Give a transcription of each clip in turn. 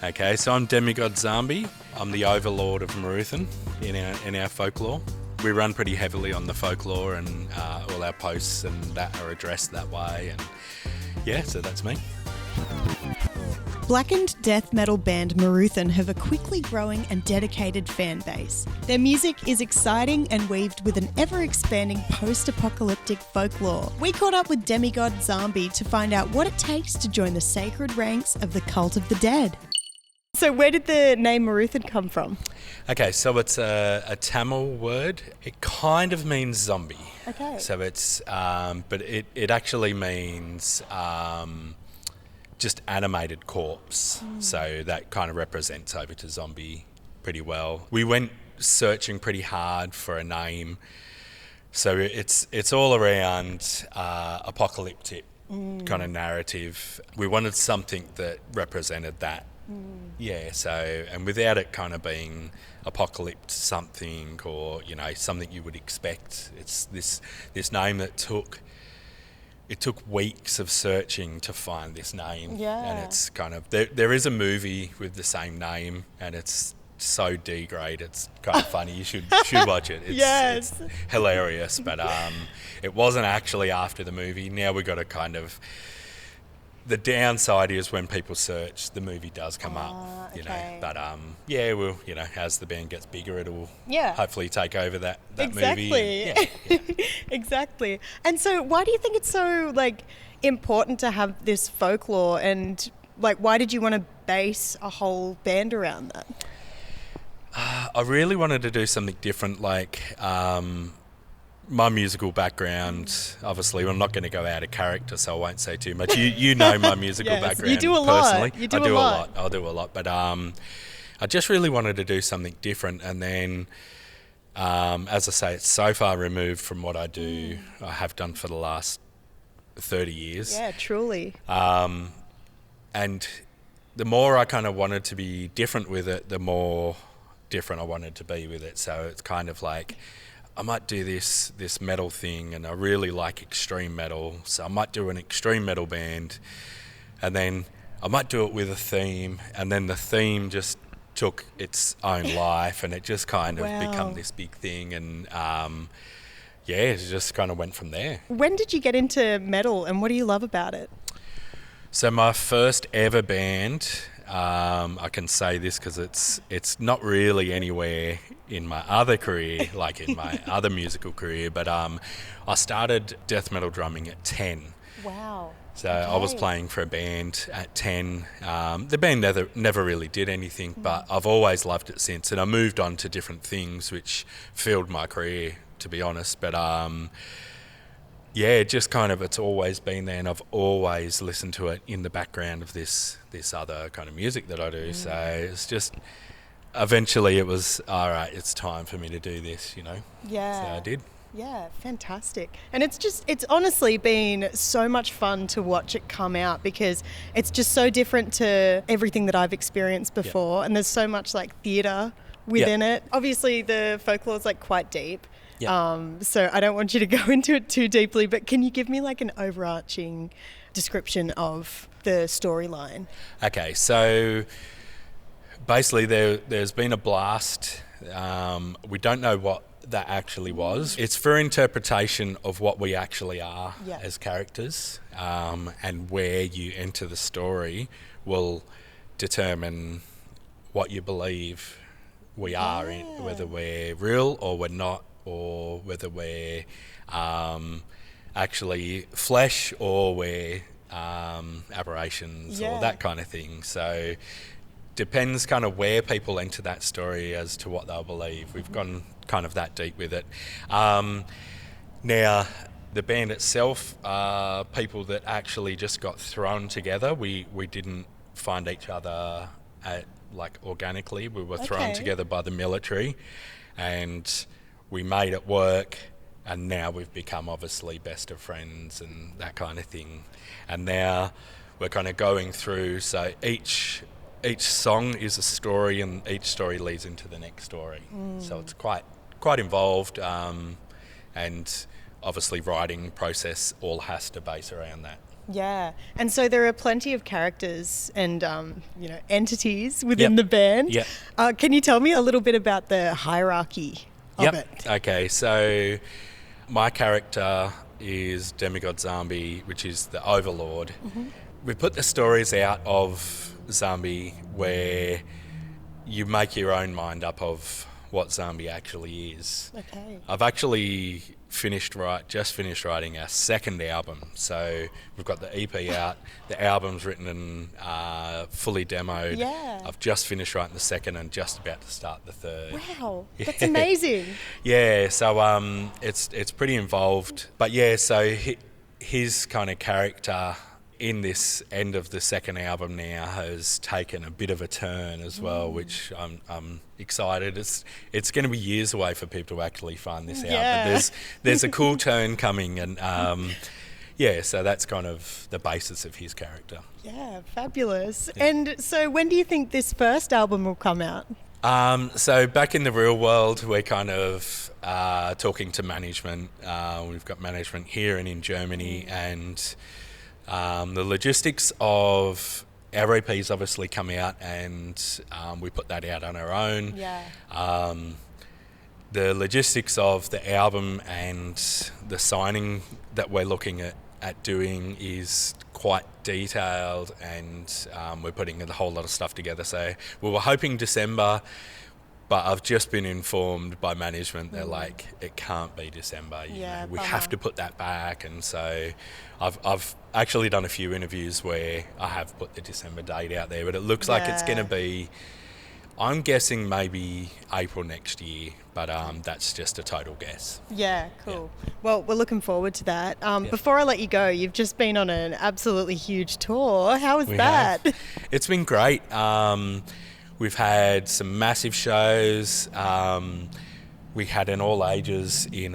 Okay, so I'm DemiGod Nzambi. I'm the overlord of Miruthan in our folklore. We run pretty heavily on the folklore, and all our posts and that are addressed that way. And yeah, so that's me. Blackened death metal band Miruthan have a quickly growing and dedicated fan base. Their music is exciting and weaved with an ever-expanding post-apocalyptic folklore. We caught up with DemiGod Nzambi to find out what it takes to join the sacred ranks of the cult of the dead. So where did the name Miruthan come from? Okay, so it's a Tamil word. It kind of means zombie. Okay. So it's, but it actually means just animated corpse. So that kind of represents over to zombie pretty well. We went searching pretty hard for a name. So it's all around apocalyptic kind of narrative. We wanted something that represented that. Yeah, so, and without it kind of being apocalypse something, or, you know, something you would expect. It's this name that took weeks of searching to find this name. Yeah. And it's kind of, there is a movie with the same name, and it's so D-grade, it's kind of funny. You should watch it. Yes. It's hilarious, but it wasn't actually after the movie. Now we've got to kind of, the downside is when people search, the movie does come up, you know. But yeah, well, you know, as the band gets bigger, it'll hopefully take over that movie. Exactly. Exactly. And so, why do you think it's so important to have this folklore, and why did you want to base a whole band around that? I really wanted to do something different, my musical background, obviously, I'm not going to go out of character, so I won't say too much. You know my musical background. You do a personally. lot. I do a lot. I'll do a lot. But I just really wanted to do something different. And then, as I say, it's so far removed from what I do, I have done for the last 30 years. Yeah, truly. And the more I kind of wanted to be different with it, the more different I wanted to be with it. So it's kind of like, I might do this metal thing, and I really like extreme metal, so I might do an extreme metal band, and then I might do it with a theme, and then the theme just took its own life, and it just kind of become this big thing, and it just kind of went from there. When did you get into metal, and what do you love about it? So my first ever band, I can say this because it's not really anywhere in my other career, like in my other musical career, but I started death metal drumming at 10. Wow. So I was playing for a band at 10. The band never really did anything, but I've always loved it since, and I moved on to different things which filled my career, to be honest. But just kind of, it's always been there, and I've always listened to it in the background of this other kind of music that I do. So it's just, eventually it was, all right, it's time for me to do this, you know. Yeah. So I did. Yeah, fantastic. And it's honestly been so much fun to watch it come out, because it's just so different to everything that I've experienced before. And there's so much theatre within it. Obviously the folklore is quite deep. So I don't want you to go into it too deeply, but can you give me an overarching description of the storyline? Okay, so basically there's been a blast. We don't know what that actually was. It's for interpretation of what we actually are as characters, and where you enter the story will determine what you believe we are in, whether we're real or we're not, or whether we're actually flesh or we're aberrations or that kind of thing. So depends kind of where people enter that story as to what they'll believe. We've gone kind of that deep with it. Now, the band itself are people that actually just got thrown together. We didn't find each other organically. We were thrown together by the military, and we made it work, and now we've become obviously best of friends and that kind of thing. And now we're kind of going through, so each song is a story, and each story leads into the next story. So it's quite involved, and obviously writing process all has to base around that. Yeah, and so there are plenty of characters and entities within the band. Yep. Can you tell me a little bit about the hierarchy of it? Okay, so my character is DemiGod Nzambi, which is the overlord. Mm-hmm. We put the stories out of Nzambi where you make your own mind up of what Nzambi actually is. Okay. I've actually just finished writing our second album. So we've got the EP out, the album's written and fully demoed. Yeah. I've just finished writing the second and just about to start the third. Wow, that's amazing. Yeah, so it's pretty involved. But yeah, so his kind of character in this end of the second album now has taken a bit of a turn as well, which I'm excited. It's going to be years away for people to actually find this out, but there's a cool turn coming, and so that's kind of the basis of his character. Yeah, fabulous. Yeah. And so when do you think this first album will come out? So back in the real world, we're kind of talking to management. We've got management here and in Germany, and the logistics of our EPs obviously come out, and we put that out on our own. Yeah. The logistics of the album and the signing that we're looking at doing is quite detailed, and we're putting a whole lot of stuff together. So we were hoping December, but I've just been informed by management, they're like, it can't be December. We have to put that back. And so I've actually done a few interviews where I have put the December date out there, but it looks like it's going to be, I'm guessing maybe April next year, but that's just a total guess. Yeah, cool. Yeah. Well, we're looking forward to that. Before I let you go, you've just been on an absolutely huge tour. How was that? It's been great. We've had some massive shows. We had an all ages in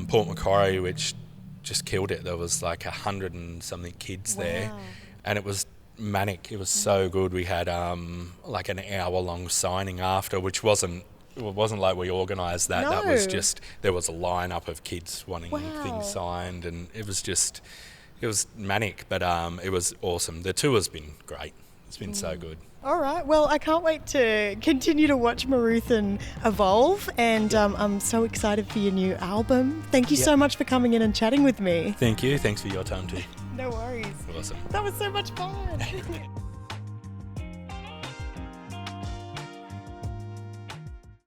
Port Macquarie, which just killed it. There was like 100 and something kids there, and it was manic. It was so good. We had like an hour-long signing after, which wasn't like we organised that. No. That was just, there was a lineup of kids wanting things signed, and it was manic, but it was awesome. The tour's been great. It's been so good. All right. Well, I can't wait to continue to watch Miruthan evolve, and I'm so excited for your new album. Thank you so much for coming in and chatting with me. Thank you. Thanks for your time too. No worries. Awesome. That was so much fun.